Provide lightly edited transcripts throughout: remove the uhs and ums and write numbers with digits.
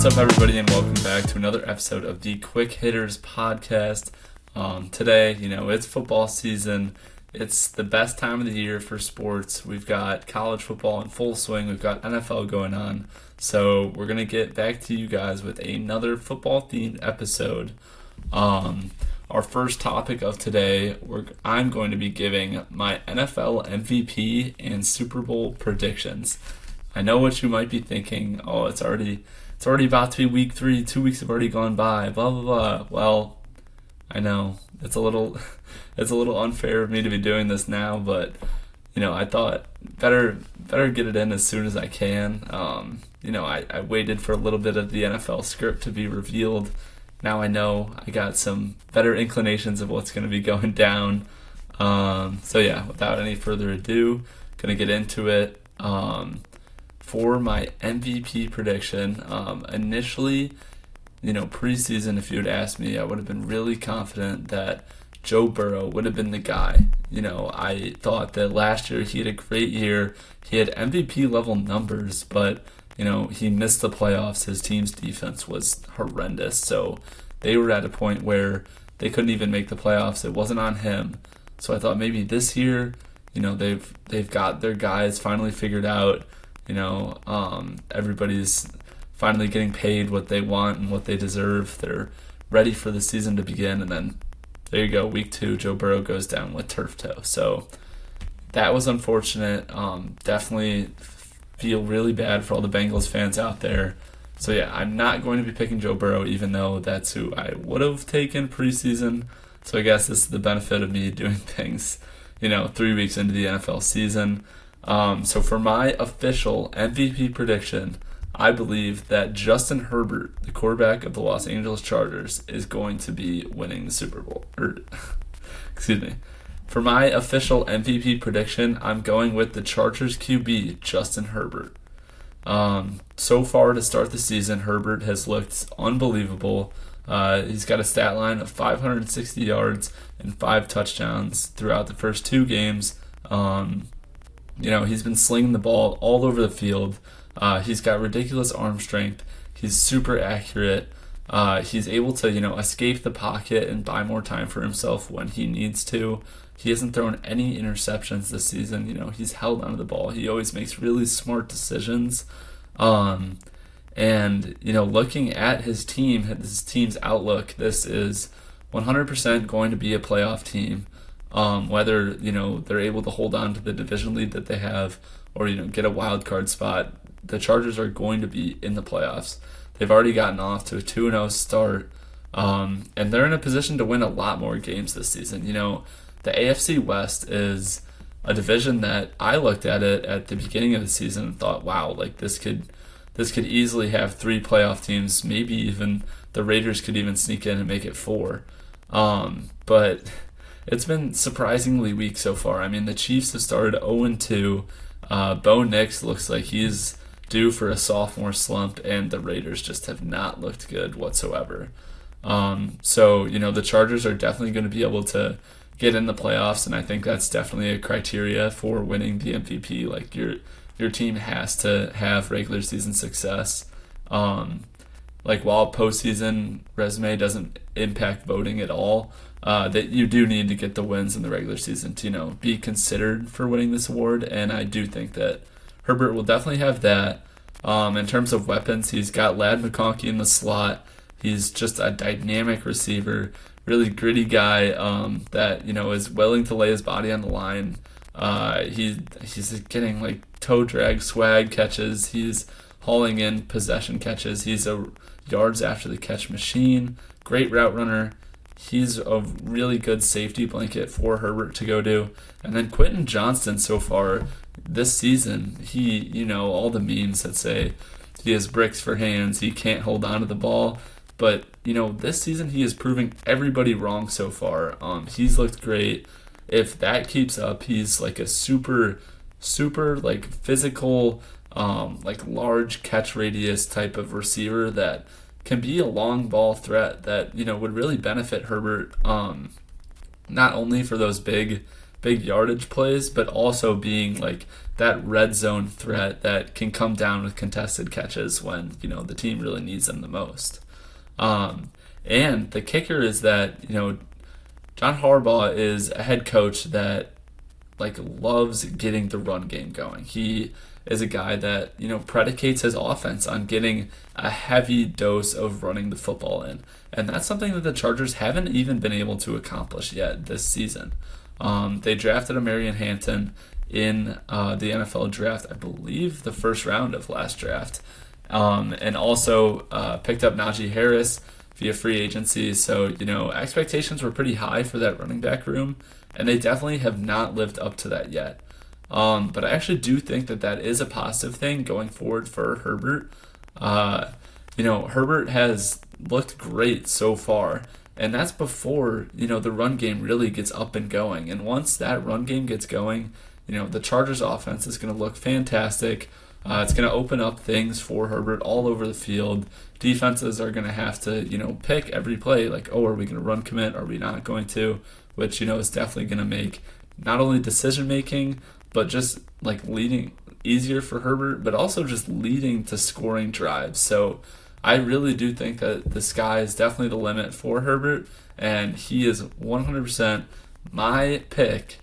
What's up, everybody, and welcome back to another episode of the Quick Hitters podcast. Today, it's football season. It's the best time of the year for sports. We've got college football in full swing. We've got NFL going on. So we're going to get back to you guys with another football-themed episode. Our first topic of today, I'm going to be giving my NFL MVP and Super Bowl predictions. I know what you might be thinking. Oh, it's already about to be week 3. 2 weeks have already gone by. Blah blah blah. Well, I know it's a little unfair of me to be doing this now, but I thought better get it in as soon as I can. I waited for a little bit of the NFL script to be revealed. Now I know I got some better inclinations of what's going to be going down. So yeah, without any further ado, gonna get into it. For my MVP prediction, initially, preseason, if you had asked me, I would have been really confident that Joe Burrow would have been the guy. I thought that last year he had a great year. He had MVP level numbers, but, he missed the playoffs. His team's defense was horrendous. So they were at a point where they couldn't even make the playoffs. It wasn't on him. So I thought maybe this year, they've got their guys finally figured out. Everybody's finally getting paid what they want and what they deserve. They're ready for the season to begin, and then there you go, week 2, Joe Burrow goes down with turf toe. So that was unfortunate. Definitely feel really bad for all the Bengals fans out there. So yeah, I'm not going to be picking Joe Burrow, even though that's who I would have taken preseason. So I guess this is the benefit of me doing things, 3 weeks into the NFL season. So for my official MVP prediction, I believe that Justin Herbert, the quarterback of the Los Angeles Chargers, is going to be winning the Super Bowl. Excuse me. For my official MVP prediction, I'm going with the Chargers QB, Justin Herbert. So far to start the season, Herbert has looked unbelievable. He's got a stat line of 560 yards and 5 touchdowns throughout the first 2 games. He's been slinging the ball all over the field. He's got ridiculous arm strength. He's super accurate. He's able to, escape the pocket and buy more time for himself when he needs to. He hasn't thrown any interceptions this season. He's held onto the ball. He always makes really smart decisions. Looking at his team's outlook, this is 100% going to be a playoff team. Whether, they're able to hold on to the division lead that they have or, get a wild card spot, the Chargers are going to be in the playoffs. They've already gotten off to a 2-0 start, and they're in a position to win a lot more games this season. The AFC West is a division that I looked at it at the beginning of the season and thought, wow, like this could easily have 3 playoff teams. Maybe even the Raiders could even sneak in and make it 4. But it's been surprisingly weak so far. I mean, the Chiefs have started 0-2. Bo Nix looks like he's due for a sophomore slump, and the Raiders just have not looked good whatsoever. The Chargers are definitely going to be able to get in the playoffs, and I think that's definitely a criteria for winning the MVP. Like your team has to have regular season success. While postseason resume doesn't impact voting at all, that you do need to get the wins in the regular season to, be considered for winning this award. And I do think that Herbert will definitely have that. In terms of weapons, he's got Ladd McConkey in the slot. He's just a dynamic receiver, really gritty guy that, is willing to lay his body on the line. He's getting toe drag swag catches. He's hauling in possession catches. He's a yards after the catch machine. Great route runner. He's a really good safety blanket for Herbert to go to. And then Quentin Johnston so far this season, he, all the memes that say he has bricks for hands, he can't hold on to the ball. But, this season he is proving everybody wrong so far. He's looked great. If that keeps up, he's like a super physical, large catch radius type of receiver that can be a long ball threat that, would really benefit Herbert, not only for those big big yardage plays, but also being like that red zone threat that can come down with contested catches when, the team really needs them the most. And the kicker is that, John Harbaugh is a head coach that loves getting the run game going. He is a guy that, predicates his offense on getting a heavy dose of running the football in. And that's something that the Chargers haven't even been able to accomplish yet this season. They drafted Marion Hampton in the NFL draft, I believe the first round of last draft. And also picked up Najee Harris via free agency. So, expectations were pretty high for that running back room, and they definitely have not lived up to that yet. But I actually do think that is a positive thing going forward for Herbert. Herbert has looked great so far, and that's before, the run game really gets up and going. And once that run game gets going, the Chargers offense is going to look fantastic. It's going to open up things for Herbert all over the field. Defenses are going to have to, pick every play, like, are we going to run commit? Are we not going to? Which, is definitely going to make not only decision making, but just leading easier for Herbert, but also just leading to scoring drives. So I really do think that the sky is definitely the limit for Herbert, and he is 100% my pick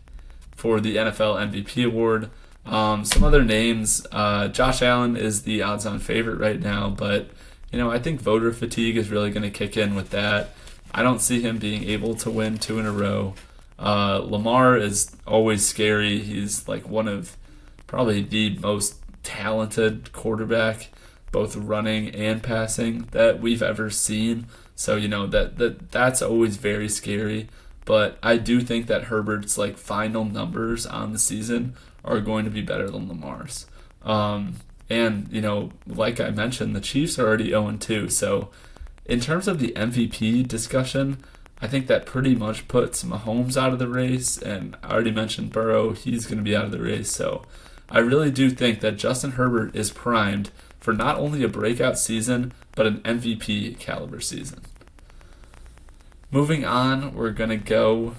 for the NFL MVP award. Some other names, Josh Allen is the odds-on favorite right now, but I think voter fatigue is really going to kick in with that. I don't see him being able to win 2 in a row. Lamar is always scary. He's one of probably the most talented quarterback, both running and passing, that we've ever seen. So that's always very scary. But I do think that Herbert's final numbers on the season are going to be better than Lamar's. And like I mentioned, the Chiefs are already 0-2. So in terms of the MVP discussion, I think that pretty much puts Mahomes out of the race, and I already mentioned Burrow, he's going to be out of the race. So I really do think that Justin Herbert is primed for not only a breakout season, but an MVP caliber season. Moving on, we're going to go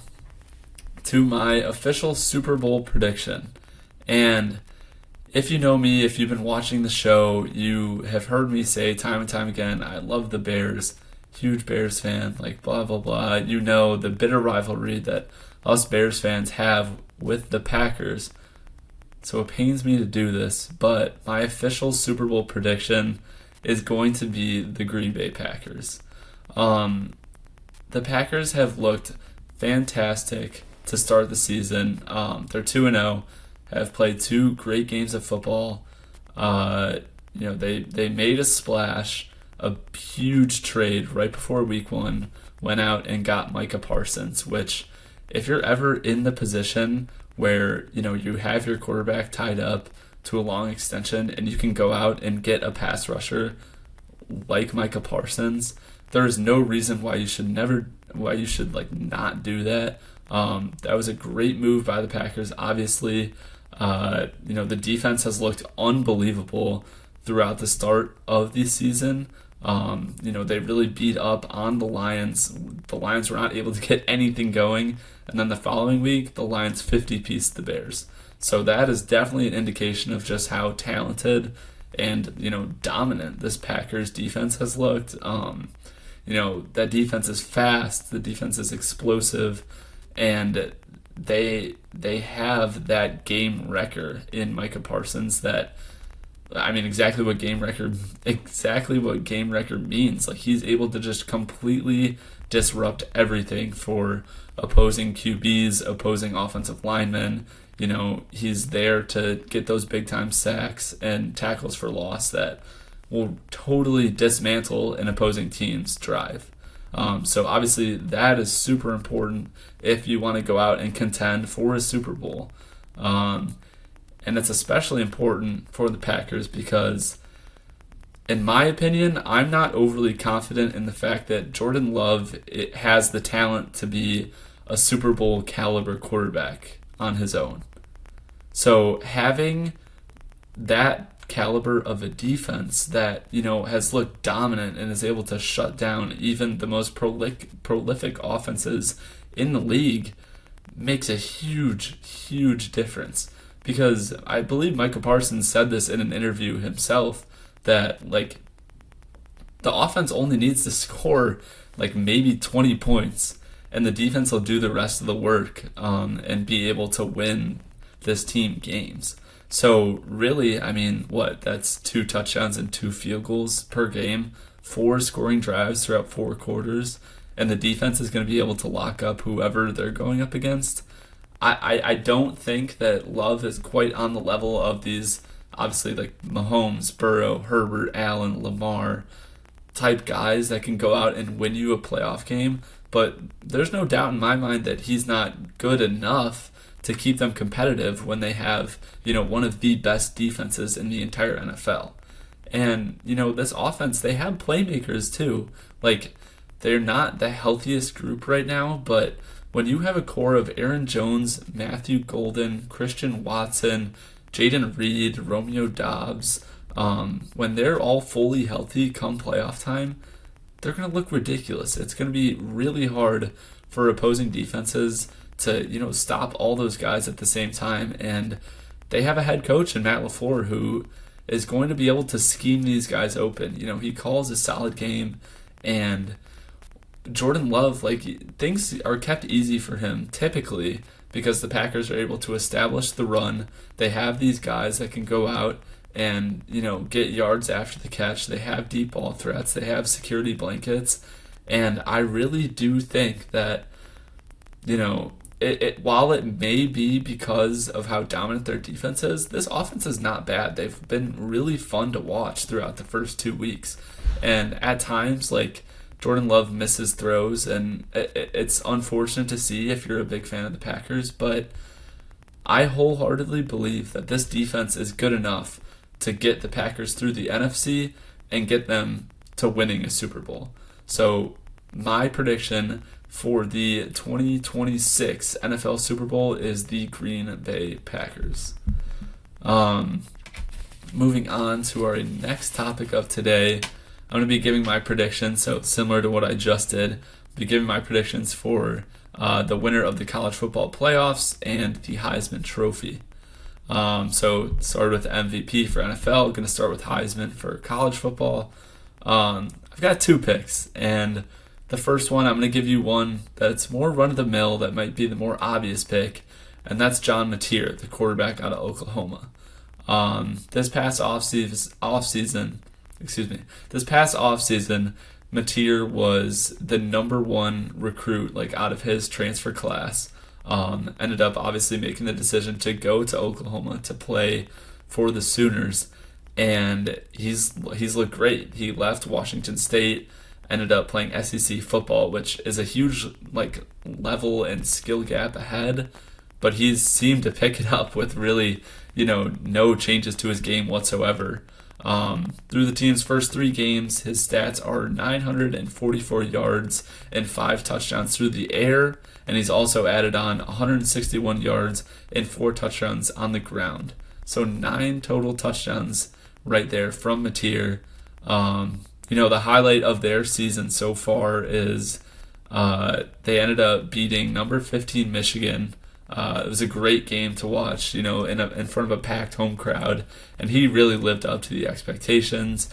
to my official Super Bowl prediction. And if you know me, if you've been watching the show, you have heard me say time and time again, I love the Bears. Huge Bears fan, blah, blah, blah. The bitter rivalry that us Bears fans have with the Packers. So it pains me to do this, but my official Super Bowl prediction is going to be the Green Bay Packers. The Packers have looked fantastic to start the season. They're 2-0, have played 2 great games of football. They made a splash, a huge trade right before week 1, went out and got Micah Parsons, which if you're ever in the position where, you have your quarterback tied up to a long extension and you can go out and get a pass rusher like Micah Parsons, there is no reason why you should not do that. That was a great move by the Packers. Obviously, the defense has looked unbelievable throughout the start of the season. They really beat up on the Lions. The Lions were not able to get anything going. And then the following week, the Lions 50-pieced the Bears. So that is definitely an indication of just how talented and, dominant this Packers defense has looked. That defense is fast. The defense is explosive. And they have that game wrecker in Micah Parsons that, exactly what game record means. He's able to just completely disrupt everything for opposing QBs, opposing offensive linemen. He's there to get those big time sacks and tackles for loss that will totally dismantle an opposing team's drive. So obviously that is super important if you want to go out and contend for a Super Bowl. And it's especially important for the Packers because, in my opinion, I'm not overly confident in the fact that Jordan Love has the talent to be a Super Bowl caliber quarterback on his own. So having that caliber of a defense that, has looked dominant and is able to shut down even the most prolific offenses in the league, makes a huge, huge difference. Because I believe Michael Parsons said this in an interview himself that like the offense only needs to score like maybe 20 points, and the defense will do the rest of the work and be able to win this team games. So really, I mean, what? That's 2 touchdowns and 2 field goals per game, 4 scoring drives throughout 4 quarters, and the defense is going to be able to lock up whoever they're going up against. I don't think that Love is quite on the level of these, obviously, like Mahomes, Burrow, Herbert, Allen, Lamar type guys that can go out and win you a playoff game. But there's no doubt in my mind that he's not good enough to keep them competitive when they have, one of the best defenses in the entire NFL. And, this offense, they have playmakers too. Like, they're not the healthiest group right now, but when you have a core of Aaron Jones, Matthew Golden, Christian Watson, Jaden Reed, Romeo Dobbs, when they're all fully healthy come playoff time, they're going to look ridiculous. It's going to be really hard for opposing defenses to, stop all those guys at the same time. And they have a head coach in Matt LaFleur who is going to be able to scheme these guys open. He calls a solid game, and Jordan Love, things are kept easy for him typically because the Packers are able to establish the run. They have these guys that can go out and, get yards after the catch. They have deep ball threats. They have security blankets. And I really do think that, while it may be because of how dominant their defense is, this offense is not bad. They've been really fun to watch throughout the first 2 weeks. And at times, Jordan Love misses throws, and it's unfortunate to see if you're a big fan of the Packers, but I wholeheartedly believe that this defense is good enough to get the Packers through the NFC and get them to winning a Super Bowl. So my prediction for the 2026 NFL Super Bowl is the Green Bay Packers. Moving on to our next topic of today, I'm going to be giving my predictions, so similar to what I just did. I'll be giving my predictions for the winner of the college football playoffs and the Heisman Trophy. So started with MVP for NFL. I'm going to start with Heisman for college football. I've got 2 picks, and the first one, I'm going to give you one that's more run-of-the-mill, that might be the more obvious pick, and that's John Mateer, the quarterback out of Oklahoma. This past offseason, Mateer was the number 1 recruit, out of his transfer class. Ended up obviously making the decision to go to Oklahoma to play for the Sooners, and he's looked great. He left Washington State, ended up playing SEC football, which is a huge level and skill gap ahead, but he's seemed to pick it up with really no changes to his game whatsoever. Through the team's first 3 games, his stats are 944 yards and 5 touchdowns through the air, and he's also added on 161 yards and 4 touchdowns on the ground. So 9 total touchdowns right there from Mateer. The highlight of their season so far is they ended up beating number 15 Michigan. It was a great game to watch, in front of a packed home crowd, and he really lived up to the expectations.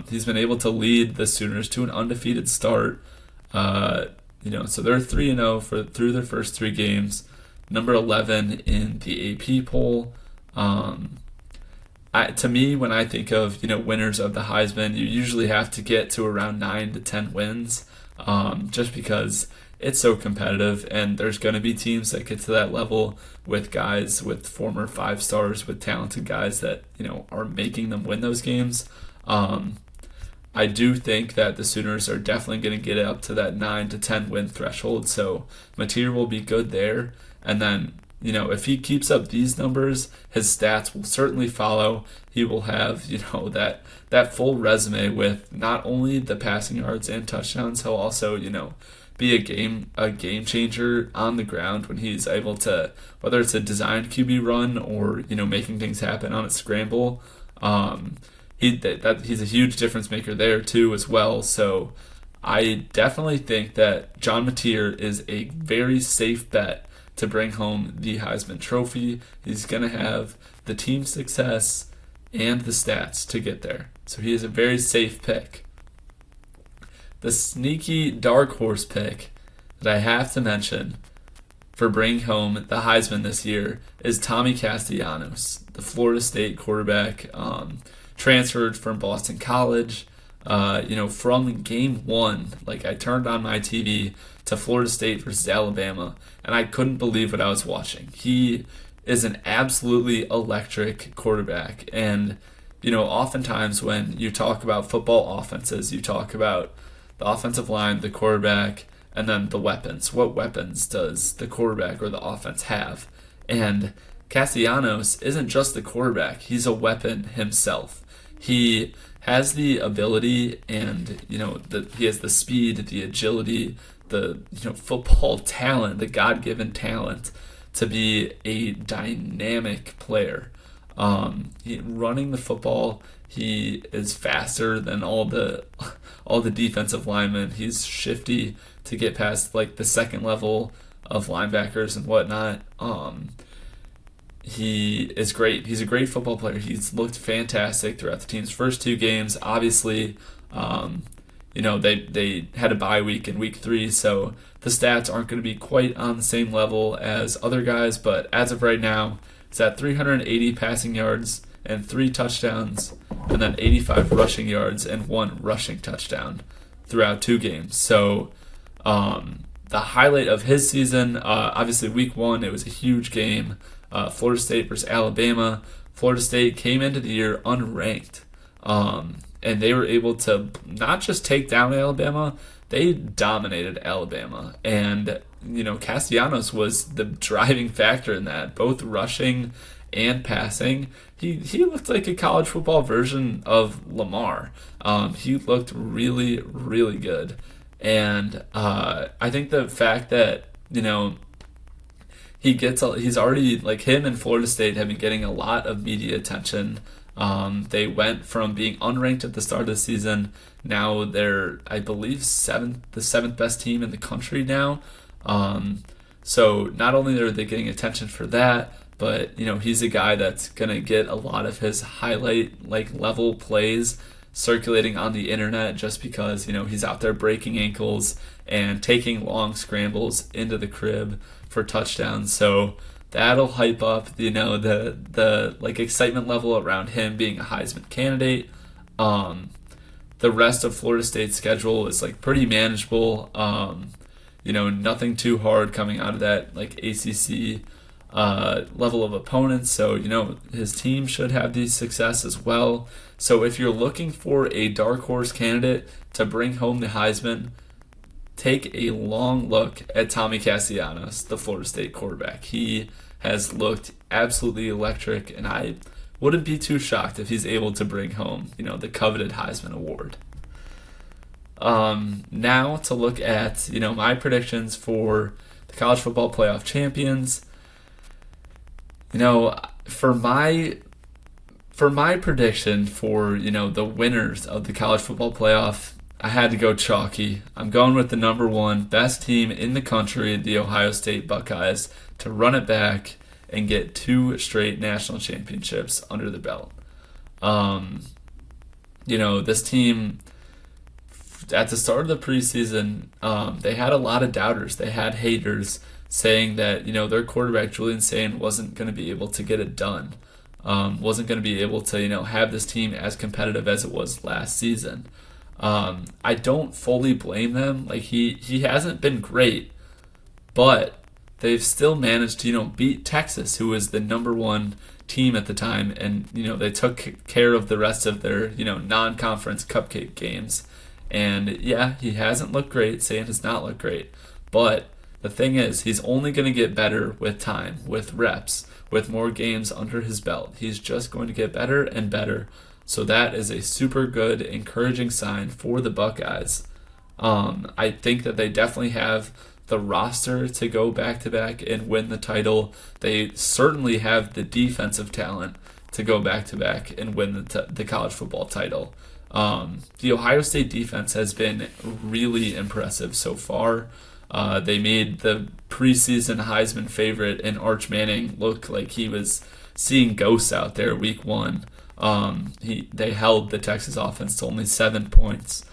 He's been able to lead the Sooners to an undefeated start. So they're 3-0 through their first 3 games, number 11 in the AP poll. To me, when I think of winners of the Heisman, you usually have to get to around 9 to 10 wins, just because it's so competitive, and there's going to be teams that get to that level with guys with former 5 stars, with talented guys that are making them win those games. I do think that the Sooners are definitely going to get up to that 9 to 10 win threshold, so Mateer will be good there. And then, if he keeps up these numbers, his stats will certainly follow. He will have, that full resume with not only the passing yards and touchdowns, he'll also, be a game changer on the ground when he's able to, whether it's a designed QB run or making things happen on a scramble. He's a huge difference maker there too as well. So I definitely think that John Mateer is a very safe bet to bring home the Heisman Trophy. He's going to have the team success and the stats to get there. So he is a very safe pick. The sneaky dark horse pick that I have to mention for bringing home the Heisman this year is Tommy Castellanos, the Florida State quarterback, transferred from Boston College. From game one, like I turned on my TV to Florida State versus Alabama, and I couldn't believe what I was watching. He is an absolutely electric quarterback, and oftentimes when you talk about football offenses, you talk about the offensive line, the quarterback, and then the weapons. What weapons does the quarterback or the offense have? And Castellanos isn't just the quarterback, he's a weapon himself. He has the ability and he has the speed, the agility, the football talent, the God-given talent to be a dynamic player. Running the football, he is faster than all the defensive linemen. He's shifty to get past like the second level of linebackers and whatnot. He is great. He's a great football player. He's looked fantastic throughout the team's first two games. Obviously, they had a bye week in week 3, so the stats aren't going to be quite on the same level as other guys, but as of right now, it's at 380 passing yards and 3 touchdowns, and then 85 rushing yards and 1 rushing touchdown throughout 2 games. So the highlight of his season, obviously week 1, it was a huge game. Florida State versus Alabama. Florida State came into the year unranked, and they were able to not just take down Alabama, they dominated Alabama. And, Castellanos was the driving factor in that, both rushing and passing. He looked like a college football version of Lamar. He looked really, really good. And I think the fact that, he's already, like, him and Florida State have been getting a lot of media attention. They went from being unranked at the start of the season. Now they're, I believe, the seventh best team in the country now. So not only are they getting attention for that, but he's a guy that's gonna get a lot of his highlight level plays circulating on the internet just because he's out there breaking ankles and taking long scrambles into the crib for touchdowns. So that'll hype up the excitement level around him being a Heisman candidate. The rest of Florida State's schedule is pretty manageable. Nothing too hard coming out of that ACC level of opponents. So his team should have the success as well. So if you're looking for a dark horse candidate to bring home the Heisman, take a long look at Tommy Castellanos, the Florida State quarterback. He has looked absolutely electric, and I wouldn't be too shocked if he's able to bring home, the coveted Heisman Award. Now to look at, my predictions for the college football playoff champions. For my prediction for, the winners of the college football playoff, I had to go chalky. I'm going with the number 1 best team in the country, the Ohio State Buckeyes, to run it back and get 2 straight national championships under the belt. This team, at the start of the preseason, they had a lot of doubters. They had haters saying that, their quarterback, Julian Sain, wasn't going to be able to get it done. Wasn't going to be able to, have this team as competitive as it was last season. I don't fully blame them. He hasn't been great, but they've still managed to, beat Texas, who was the number 1 team at the time, and, they took care of the rest of their, non-conference cupcake games. And yeah, he hasn't looked great. Sain has not looked great. But the thing is, he's only going to get better with time, with reps, with more games under his belt. He's just going to get better and better. So that is a super good, encouraging sign for the Buckeyes. I think that they definitely have the roster to go back-to-back and win the title. They certainly have the defensive talent to go back-to-back and win the college football title. The Ohio State defense has been really impressive so far. They made the preseason Heisman favorite in Arch Manning look like he was seeing ghosts out there week one. They held the Texas offense to only 7 points.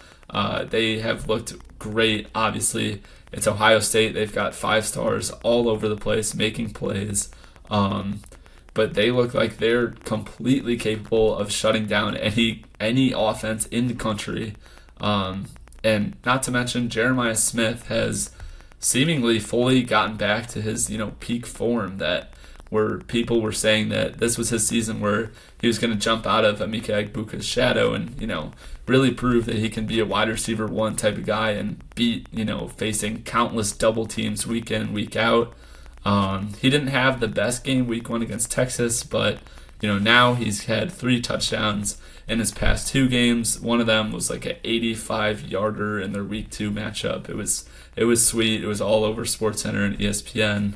They have looked great. Obviously, it's Ohio State. They've got 5 stars all over the place making plays. But they look like they're completely capable of shutting down any offense in the country. And not to mention, Jeremiah Smith has seemingly fully gotten back to his peak form, that where people were saying that this was his season where he was going to jump out of Emeka Egbuka's shadow and really prove that he can be a wide receiver one type of guy and beat facing countless double teams week in week out. He didn't have the best game week one against Texas, but now he's had 3 touchdowns in his past 2 games. One of them was like an 85-yarder in their week 2 matchup. It was sweet. It was all over SportsCenter and ESPN.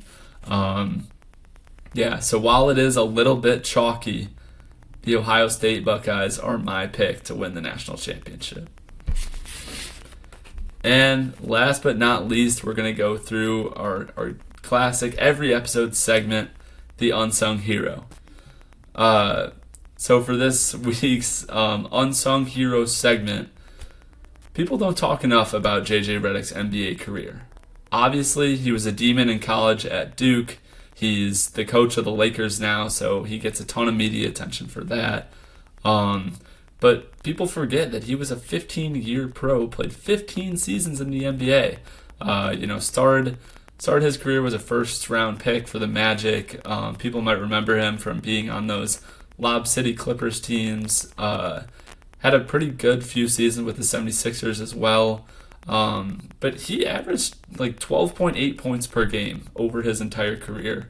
So while it is a little bit chalky, the Ohio State Buckeyes are my pick to win the national championship. And last but not least, we're going to go through our classic every episode segment, the Unsung Hero. So for this week's Unsung Hero segment, people don't talk enough about JJ Redick's NBA career. Obviously, he was a demon in college at Duke. He's the coach of the Lakers now, so he gets a ton of media attention for that. But people forget that he was a 15-year pro, played 15 seasons in the NBA. Started his career was a first-round pick for the Magic. People might remember him from being on those Lob City Clippers teams. Had a pretty good few seasons with the 76ers as well. But he averaged like 12.8 points per game over his entire career,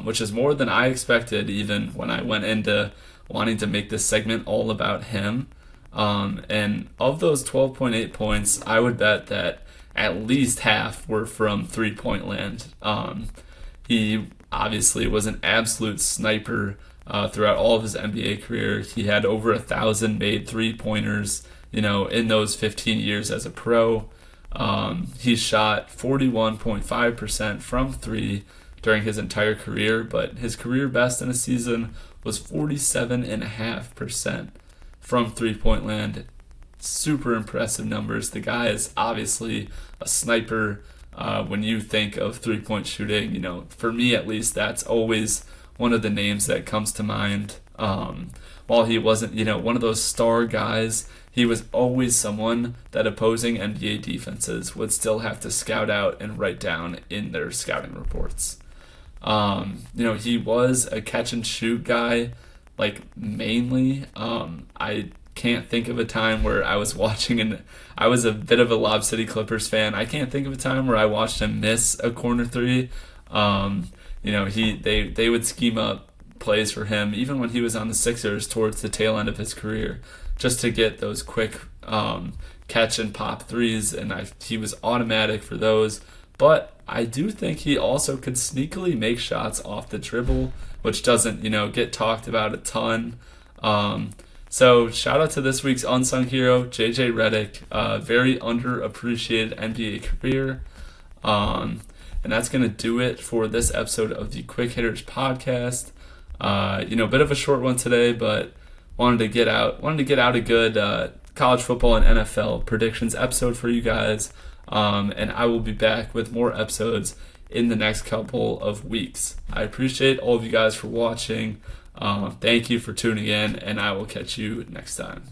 which is more than I expected even when I went into wanting to make this segment all about him. And of those 12.8 points, I would bet that at least half were from three-point land. He obviously was an absolute sniper throughout all of his NBA career. He had over 1,000 made three-pointers, in those 15 years as a pro. He shot 41.5% from 3 during his entire career, but his career best in a season was 47.5% from three-point land. Super impressive numbers. The guy is obviously a sniper. When you think of three-point shooting, for me at least, that's always one of the names that comes to mind. While he wasn't, one of those star guys, he was always someone that opposing NBA defenses would still have to scout out and write down in their scouting reports. He was a catch-and-shoot guy, mainly. I can't think of a time where I was watching, and I was a bit of a Lob City Clippers fan. I can't think of a time where I watched him miss a corner 3. They would scheme up plays for him, even when he was on the Sixers towards the tail end of his career, just to get those quick catch and pop threes, and he was automatic for those. But I do think he also could sneakily make shots off the dribble, which doesn't, get talked about a ton. So shout out to this week's Unsung Hero, JJ Redick. Very underappreciated NBA career. And that's going to do it for this episode of the Quick Hitters podcast. Bit of a short one today, but wanted to get out a good college football and NFL predictions episode for you guys. And I will be back with more episodes in the next couple of weeks. I appreciate all of you guys for watching. Thank you for tuning in, and I will catch you next time.